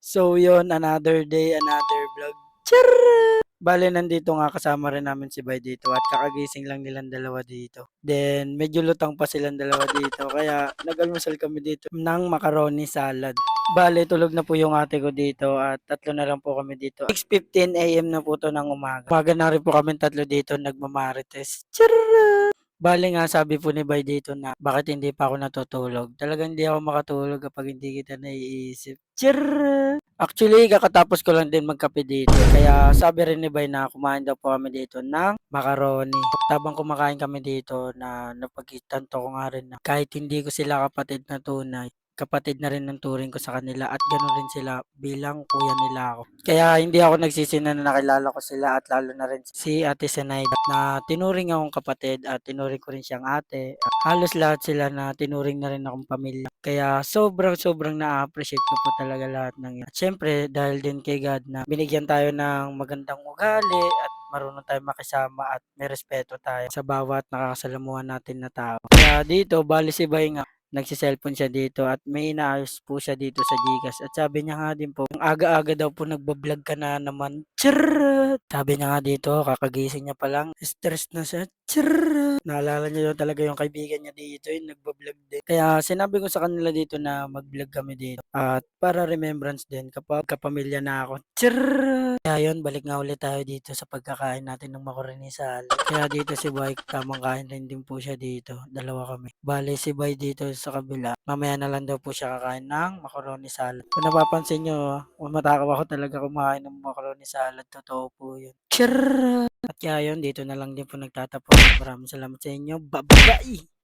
So yun, another day, another vlog. Charot! Bale, nandito nga kasama rin namin si Bay dito at kakagising lang nilang dalawa dito. Then, medyo lutang pa silang dalawa dito. Kaya, nag-almusal kami dito ng macaroni salad. Bale, tulog na po yung ate ko dito at tatlo na lang po kami dito. 6:15 AM na po to ng umaga. Umaga na rin po kami tatlo dito nagmamarites. Charot! Bale nga sabi po ni Bay dito na bakit hindi pa ako natutulog. Talagang hindi ako makatulog kapag hindi kita naiisip. Charot! Actually, kakatapos ko lang din magkape dito. Kaya sabi rin ni Bay na kumain daw po kami dito ng macaroni. Tabang kumakain kami dito na napagtanto ko nga rin na kahit hindi ko sila kapatid na tunay, kapatid na rin ng turing ko sa kanila at gano'n rin sila bilang kuya nila ako. Kaya hindi ako nagsisi na nakilala ko sila at lalo na rin si Ate Zenaida na tinuring akong kapatid at tinuring ko rin siyang ate. Halos lahat sila na tinuring na rin akong pamilya. Kaya sobrang na-appreciate ko po talaga lahat ng yan. At syempre dahil din kay God na binigyan tayo ng magandang ugali at marunong tayo makisama at may respeto tayo sa bawat nakakasalamuhan natin na tao. Kaya dito, bali si Bay nga nagse-cellphone siya dito at may inaayos po siya dito sa GCash at sabi niya nga din po, ang aga-aga daw po nagba-vlog ka na naman. Charot! Sabi niya nga dito, kakagising niya pa lang, stress na siya. Charot! Naalala niya daw talaga yung kaibigan niya dito, yung nagba-vlog din. Kaya sinabi ko sa kanila dito na mag-vlog kami dito at para remembrance din kapag kapamilya na ako. Charot! Kaya yun, balik nga ulit tayo dito sa pagkakain natin ng macaroni salad. Kaya dito si Boy, tamang kain rin din po siya dito. Dalawa kami. Bale si Boy dito sa kabila. Mamaya na lang daw po siya kakain ng macaroni salad. Kung napapansin nyo, mamatakaw ako talaga kumain ng macaroni salad. Totoo po yun. Charot! At kaya yun, dito na lang din po nagtatapos. Maraming salamat sa inyo. Bye-bye!